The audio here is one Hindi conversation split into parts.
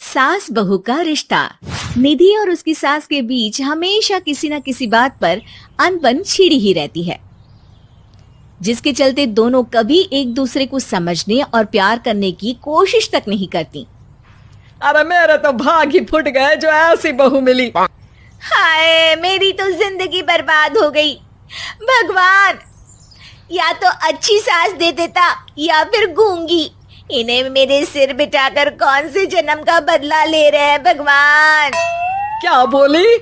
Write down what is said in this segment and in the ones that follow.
सास बहू का रिश्ता। निधि और उसकी सास के बीच हमेशा किसी न किसी बात पर अनबन छिड़ी ही रहती है, जिसके चलते दोनों कभी एक दूसरे को समझने और प्यार करने की कोशिश तक नहीं करती। अरे मेरे तो भाग ही फुट गए जो ऐसी बहू मिली। हाय, मेरी तो जिंदगी बर्बाद हो गई। भगवान, या तो अच्छी सास दे देता या फिर गूंगी। इन्हें मेरे सिर बिठाकर कौन से जन्म का बदला ले रहे हैं भगवान। क्या बोली?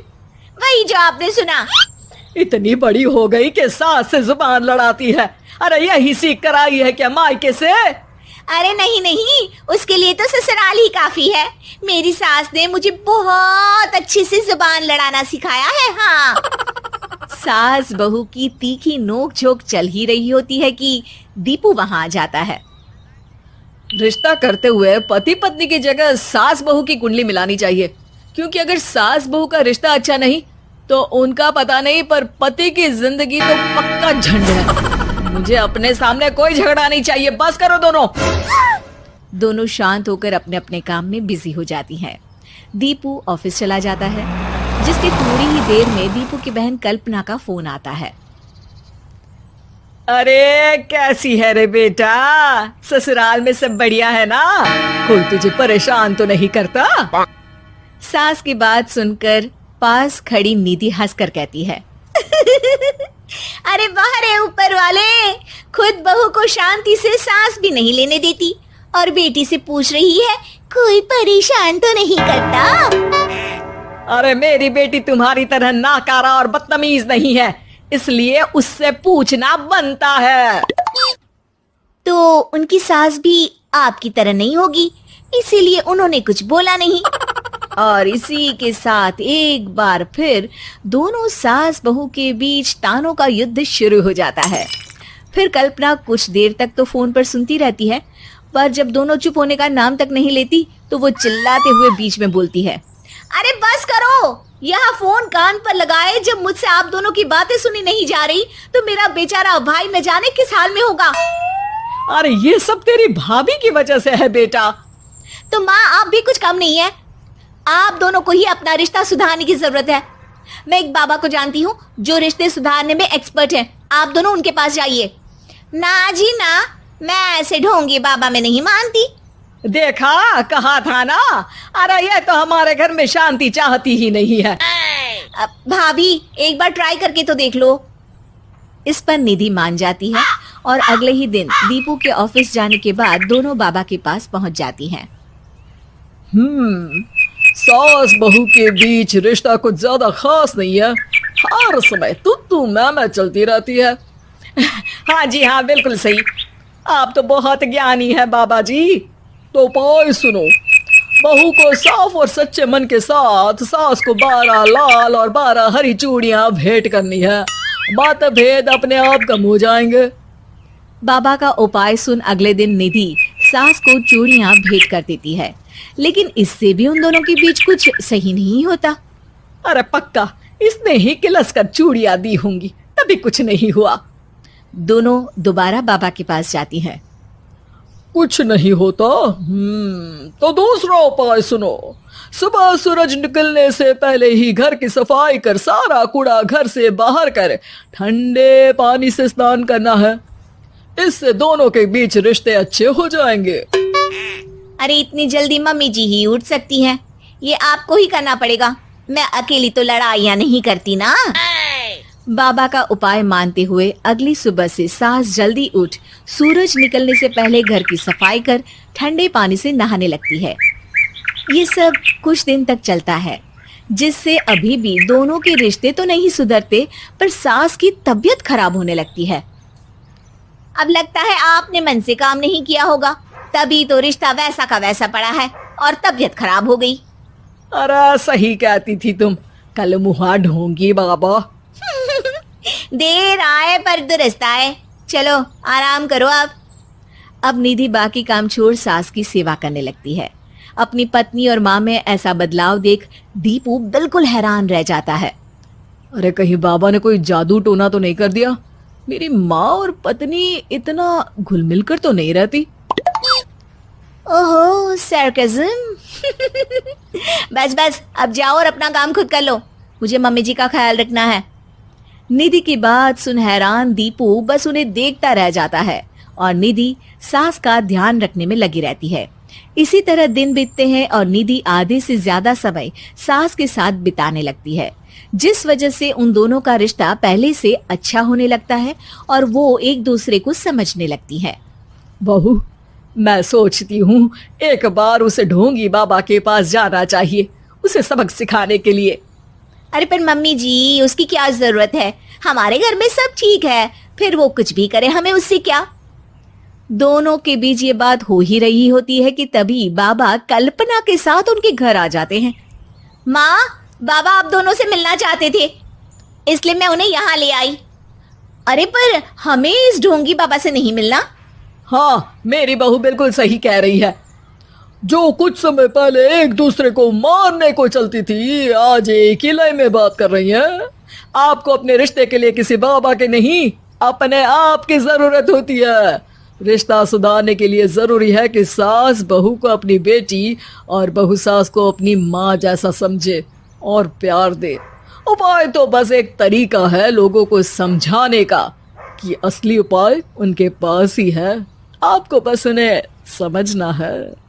वही जो आपने सुना। इतनी बड़ी हो गई कि सास से जुबान लड़ाती है। अरे यही सीख कर आई है क्या मायके से? अरे नहीं नहीं, उसके लिए तो ससुराल ही काफी है। मेरी सास ने मुझे बहुत अच्छे से जुबान लड़ाना सिखाया है। हाँ। सास बहू की तीखी नोक झोंक चल ही रही होती है कि दीपू वहां आ जाता है। रिश्ता करते हुए पति पत्नी की जगह सास बहू की कुंडली मिलानी चाहिए, क्योंकि अगर सास बहू का रिश्ता अच्छा नहीं तो उनका पता नहीं, पर पति की जिंदगी तो पक्का झंड है। मुझे अपने सामने कोई झगड़ा नहीं चाहिए। बस करो दोनों। दोनों शांत होकर अपने अपने काम में बिजी हो जाती हैं। दीपू ऑफिस चला जाता है, जिसके थोड़ी ही देर में दीपू की बहन कल्पना का फोन आता है। अरे कैसी है रे बेटा? ससुराल में सब बढ़िया है ना? कोई तुझे परेशान तो नहीं करता? सास की बात सुनकर पास खड़ी निधि हंसकर कहती है, अरे वाह रे ऊपर वाले, खुद बहू को शांति से सांस भी नहीं लेने देती और बेटी से पूछ रही है कोई परेशान तो नहीं करता। अरे मेरी बेटी तुम्हारी तरह नाकारा और बदतमीज नहीं है, इसलिए उससे पूछना बनता है। तो उनकी सास भी आपकी तरह नहीं होगी, इसीलिए उन्होंने कुछ बोला नहीं। और इसी के साथ एक बार फिर दोनों सास बहू के बीच तानों का युद्ध शुरू हो जाता है। फिर कल्पना कुछ देर तक तो फोन पर सुनती रहती है, पर जब दोनों चुप होने का नाम तक नहीं लेती तो वो चिल्लाते हुए बीच में बोलती है, अरे बस करो, यहाँ फोन कान पर लगाए जब मुझसे आप दोनों की बातें सुनी नहीं जा रही तो मेरा बेचारा भाई न जाने किस हाल में होगा। अरे ये सब तेरी भाभी की वजह से है बेटा। तो माँ, आप भी कुछ कम नहीं है। आप दोनों को ही अपना रिश्ता सुधारने की जरूरत है। मैं एक बाबा को जानती हूँ जो रिश्ते सुधारने में एक्सपर्ट है। आप दोनों उनके पास जाइए। ना जी ना, मैं ऐसे ढोंगी बाबा में नहीं मानती। देखा, कहा था ना। अरे ये तो हमारे घर में शांति चाहती ही नहीं है। भाभी, एक बार ट्राई करके तो देख लो। इस पर निधि मान जाती है और अगले ही दिन दीपू के ऑफिस जाने के बाद दोनों बाबा के पास पहुंच जाती हैं। सास बहू के बीच रिश्ता कुछ ज्यादा खास नहीं है। हर समय तू मैं चलती रहती है। हाँ जी हाँ, बिल्कुल सही। आप तो बहुत ज्ञानी है बाबा जी। तो उपाय सुनो। बहू को साफ और सच्चे मन के साथ सास को 12 लाल और 12 हरी चूड़ियां भेंट करनी है। मतभेद अपने आप कम हो जाएंगे। बाबा का उपाय सुन अगले दिन निधि सास को चूड़ियां भेंट कर देती है, लेकिन इससे भी उन दोनों के बीच कुछ सही नहीं होता। अरे पक्का इसने ही किलस कर चूड़ियां दी होंगी, तभी कुछ नहीं हुआ। दोनों दोबारा बाबा के पास जाती हैं। कुछ नहीं होता। तो दूसरा उपाय सुनो। सुबह सूरज निकलने से पहले ही घर की सफाई कर सारा कूड़ा घर से बाहर कर ठंडे पानी से स्नान करना है। इससे दोनों के बीच रिश्ते अच्छे हो जाएंगे। अरे इतनी जल्दी मम्मी जी ही उठ सकती हैं? ये आपको ही करना पड़ेगा। मैं अकेली तो लड़ाइयाँ नहीं करती ना। बाबा का उपाय मानते हुए अगली सुबह से सास जल्दी उठ सूरज निकलने से पहले घर की सफाई कर ठंडे पानी से नहाने लगती है। ये सब कुछ दिन तक चलता है, जिससे अभी भी दोनों के रिश्ते तो नहीं सुधरते, पर सास की तबीयत खराब होने लगती है। अब लगता है आपने मन से काम नहीं किया होगा, तभी तो रिश्ता वैसा का वैसा पड़ा है और तबीयत खराब हो गई। अरे सही कहती थी तुम। कल मुहा ढोंगी बाबा। देर आए पर दुरुस्त आए। चलो आराम करो आप। अब निधि बाकी काम छोड़ सास की सेवा करने लगती है। अपनी पत्नी और माँ में ऐसा बदलाव देख दीपू बिल्कुल हैरान रह जाता है। अरे कहीं बाबा ने कोई जादू टोना तो नहीं कर दिया? मेरी माँ और पत्नी इतना घुल मिल कर तो नहीं रहती। ओहो सरकज़म। बस बस अब जाओ और अपना काम खुद कर लो, मुझे मम्मी जी का ख्याल रखना है। निधि की बात सुन हैरान दीपू बस उन्हें देखता रह जाता है और निधि सास का ध्यान रखने में लगी रहती है। इसी तरह दिन बीतते हैं और निधि आधे से ज्यादा समय सास के साथ बिताने लगती है, जिस वजह से उन दोनों का रिश्ता पहले से अच्छा होने लगता है और वो एक दूसरे को समझने लगती है। बहू, मैं सोचती हूँ एक बार उसे ढोंगी बाबा के पास जाना चाहिए, उसे सबक सिखाने के लिए। अरे पर मम्मी जी, उसकी क्या जरूरत है, हमारे घर में सब ठीक है, फिर वो कुछ भी करे हमें उससे क्या। दोनों के बीच ये बात हो ही रही होती है कि तभी बाबा कल्पना के साथ उनके घर आ जाते हैं। माँ, बाबा आप दोनों से मिलना चाहते थे, इसलिए मैं उन्हें यहाँ ले आई। अरे पर हमें इस ढोंगी बाबा से नहीं मिलना। हाँ, मेरी बहू बिल्कुल सही कह रही है। जो कुछ समय पहले एक दूसरे को मारने को चलती थी, आज एक ही लय में बात कर रही है। आपको अपने रिश्ते के लिए किसी बाबा के नहीं, अपने आप की जरूरत होती है। रिश्ता सुधारने के लिए जरूरी है कि सास बहू को अपनी बेटी और बहू सास को अपनी माँ जैसा समझे और प्यार दे। उपाय तो बस एक तरीका है लोगों को समझाने का कि असली उपाय उनके पास ही है, आपको बस उन्हें समझना है।